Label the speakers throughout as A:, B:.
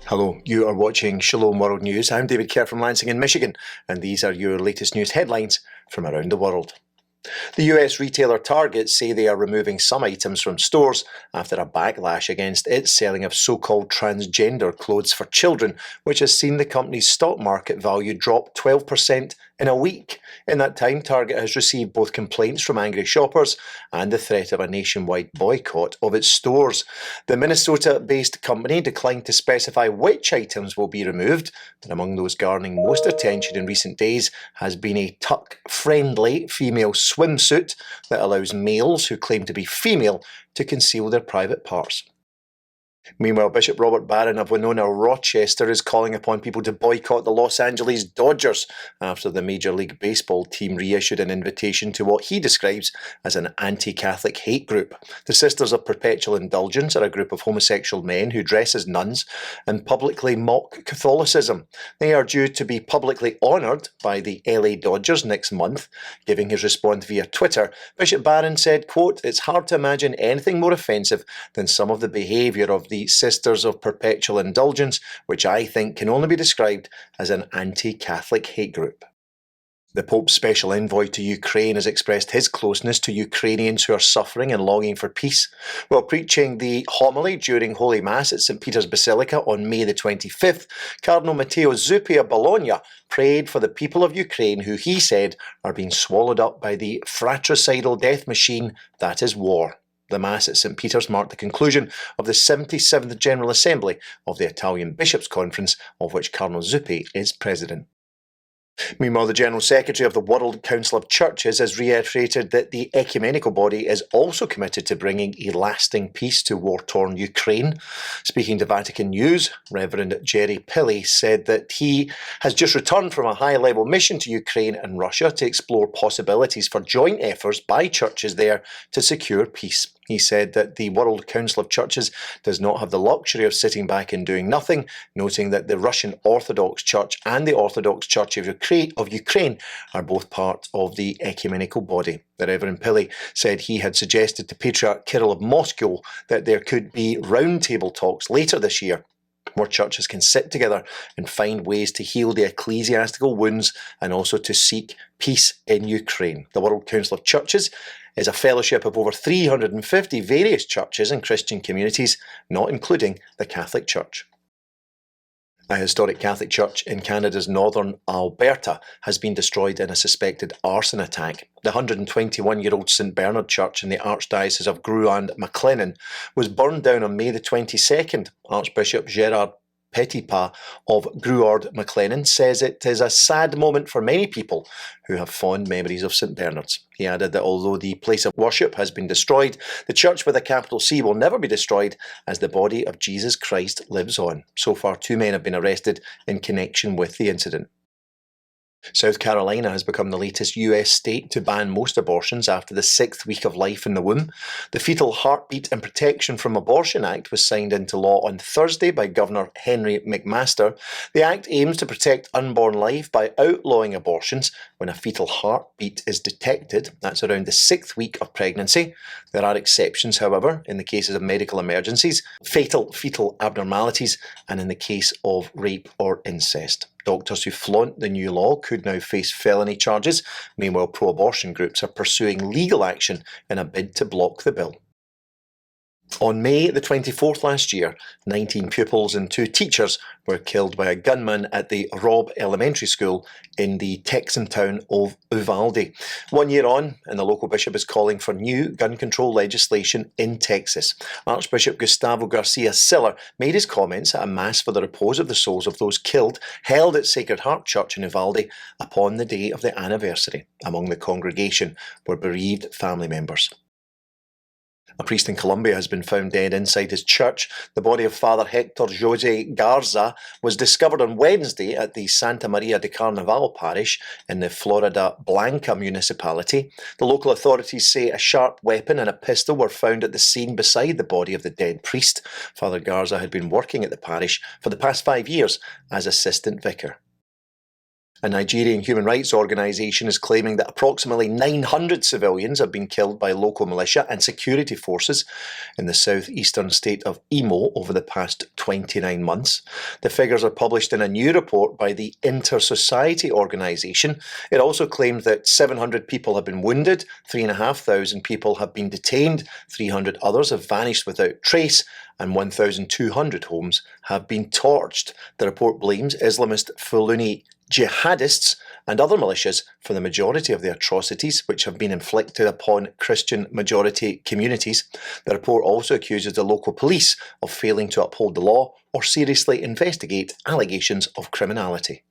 A: Hello, you are watching Shalom World News. I'm David Kerr from Lansing in Michigan, and these are your latest news headlines from around the world. The US retailer Target say they are removing some items from stores after a backlash against its selling of so-called transgender clothes for children, which has seen the company's stock market value drop 12% in a week. In that time, Target has received both complaints from angry shoppers and the threat of a nationwide boycott of its stores. The Minnesota-based company declined to specify which items will be removed, but among those garnering most attention in recent days has been a tuck-friendly female swimsuit that allows males who claim to be female to conceal their private parts. Meanwhile, Bishop Robert Barron of Winona-Rochester is calling upon people to boycott the Los Angeles Dodgers after the Major League Baseball team reissued an invitation to what he describes as an anti-Catholic hate group. The Sisters of Perpetual Indulgence are a group of homosexual men who dress as nuns and publicly mock Catholicism. They are due to be publicly honoured by the LA Dodgers next month. Giving his response via Twitter, Bishop Barron said, quote, "It's hard to imagine anything more offensive than some of the behaviour of the Sisters of Perpetual Indulgence, which I think can only be described as an anti-Catholic hate group." The Pope's special envoy to Ukraine has expressed his closeness to Ukrainians who are suffering and longing for peace. While preaching the homily during Holy Mass at St. Peter's Basilica on May the 25th, Cardinal Zuppi of Bologna prayed for the people of Ukraine who, he said, are being swallowed up by the fratricidal death machine that is war. The Mass at St. Peter's marked the conclusion of the 77th General Assembly of the Italian Bishops' Conference, of which Cardinal Zuppi is president. Meanwhile, the General Secretary of the World Council of Churches has reiterated that the Ecumenical body is also committed to bringing a lasting peace to war-torn Ukraine. Speaking to Vatican News, Reverend Jerry Pilley said that he has just returned from a high-level mission to Ukraine and Russia to explore possibilities for joint efforts by churches there to secure peace. He said that the World Council of Churches does not have the luxury of sitting back and doing nothing, noting that the Russian Orthodox Church and the Orthodox Church of Ukraine are both part of the ecumenical body. The Reverend Pilley said he had suggested to Patriarch Kirill of Moscow that there could be roundtable talks later this year, where churches can sit together and find ways to heal the ecclesiastical wounds and also to seek peace in Ukraine. The World Council of Churches is a fellowship of over 350 various churches and Christian communities, not including the Catholic Church. A historic Catholic church in Canada's northern Alberta has been destroyed in a suspected arson attack. The 121-year-old St. Bernard Church in the Archdiocese of Grouand-Maclennan was burned down on May the 22nd. Archbishop Gerard Petipa of Grouard-Maclennan says it is a sad moment for many people who have fond memories of St. Bernard's. He added that although the place of worship has been destroyed, the church with a capital C will never be destroyed as the body of Jesus Christ lives on. So far, 2 men have been arrested in connection with the incident. South Carolina has become the latest US state to ban most abortions after the 6th week of life in the womb. The Fetal Heartbeat and Protection from Abortion Act was signed into law on Thursday by Governor Henry McMaster. The act aims to protect unborn life by outlawing abortions when a fetal heartbeat is detected. That's around the 6th week of pregnancy. There are exceptions, however, in the cases of medical emergencies, fatal fetal abnormalities, and in the case of rape or incest. Doctors who flaunt the new law could now face felony charges. Meanwhile, pro-abortion groups are pursuing legal action in a bid to block the bill. On May the 24th last year, 19 pupils and 2 teachers were killed by a gunman at the Robb Elementary School in the Texan town of Uvalde. 1 year on, and the local bishop is calling for new gun control legislation in Texas. Archbishop Gustavo Garcia Siller made his comments at a mass for the repose of the souls of those killed, held at Sacred Heart Church in Uvalde upon the day of the anniversary. Among the congregation were bereaved family members. A priest in Colombia has been found dead inside his church. The body of Father Hector Jose Garza was discovered on Wednesday at the Santa Maria de Carnaval parish in the Florida Blanca municipality. The local authorities say a sharp weapon and a pistol were found at the scene beside the body of the dead priest. Father Garza had been working at the parish for the past 5 years as assistant vicar. A Nigerian human rights organisation is claiming that approximately 900 civilians have been killed by local militia and security forces in the southeastern state of Imo over the past 29 months. The figures are published in a new report by the Inter-Society organisation. It also claimed that 700 people have been wounded, 3,500 people have been detained, 300 others have vanished without trace, and 1,200 homes have been torched. The report blames Islamist Fulani jihadists and other militias for the majority of the atrocities which have been inflicted upon Christian majority communities. The report also accuses the local police of failing to uphold the law or seriously investigate allegations of criminality.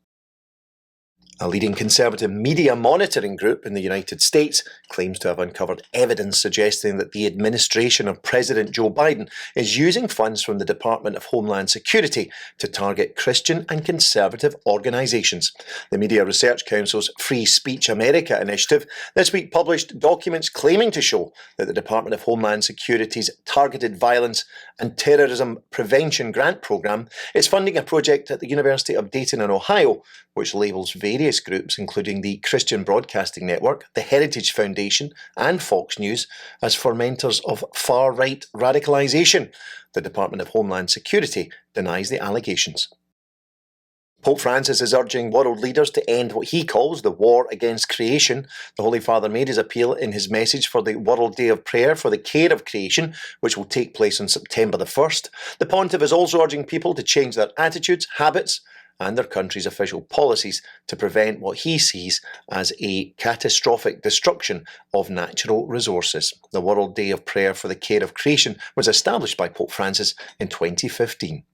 A: A leading conservative media monitoring group in the United States claims to have uncovered evidence suggesting that the administration of President Joe Biden is using funds from the Department of Homeland Security to target Christian and conservative organisations. The Media Research Council's Free Speech America initiative this week published documents claiming to show that the Department of Homeland Security's Targeted Violence and Terrorism Prevention Grant Programme is funding a project at the University of Dayton in Ohio, which labels various groups, including the Christian Broadcasting Network, the Heritage Foundation, and Fox News, as fomenters of far-right radicalisation. The Department of Homeland Security denies the allegations. Pope Francis is urging world leaders to end what he calls the war against creation. The Holy Father made his appeal in his message for the World Day of Prayer for the Care of Creation, which will take place on September the 1st. The Pontiff is also urging people to change their attitudes, habits, and their country's official policies to prevent what he sees as a catastrophic destruction of natural resources. The World Day of Prayer for the Care of Creation was established by Pope Francis in 2015.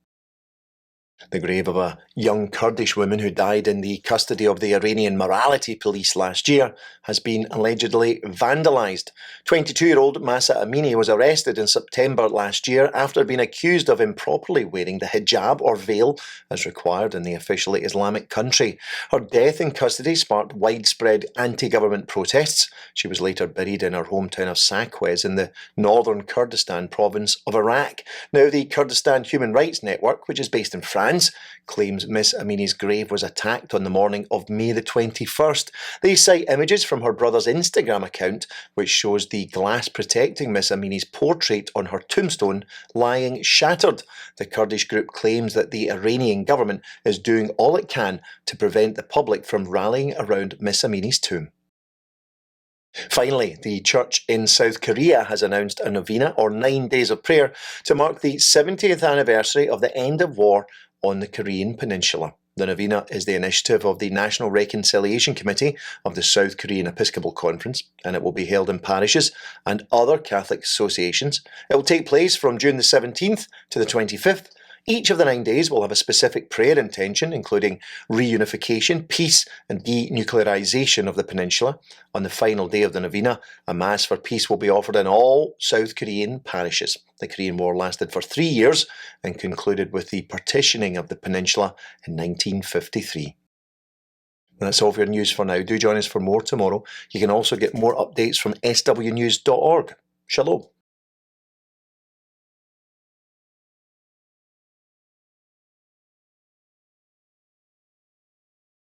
A: The grave of a young Kurdish woman who died in the custody of the Iranian morality police last year has been allegedly vandalised. 22-year-old Mahsa Amini was arrested in September last year after being accused of improperly wearing the hijab or veil as required in the officially Islamic country. Her death in custody sparked widespread anti-government protests. She was later buried in her hometown of Saqqez in the northern Kurdistan province of Iraq. Now, the Kurdistan Human Rights Network, which is based in France, claims Miss Amini's grave was attacked on the morning of May the 21st. They cite images from her brother's Instagram account, which shows the glass protecting Miss Amini's portrait on her tombstone lying shattered. The Kurdish group claims that the Iranian government is doing all it can to prevent the public from rallying around Miss Amini's tomb. Finally, the church in South Korea has announced a novena, or 9 days of prayer, to mark the 70th anniversary of the end of war on the Korean Peninsula. The novena is the initiative of the National Reconciliation Committee of the South Korean Episcopal Conference, and it will be held in parishes and other Catholic associations. It will take place from June the 17th to the 25th. Each of the 9 days will have a specific prayer intention, including reunification, peace, and denuclearization of the peninsula. On the final day of the novena, a Mass for peace will be offered in all South Korean parishes. The Korean War lasted for 3 years and concluded with the partitioning of the peninsula in 1953. That's all for your news for now. Do join us for more tomorrow. You can also get more updates from swnews.org. Shalom.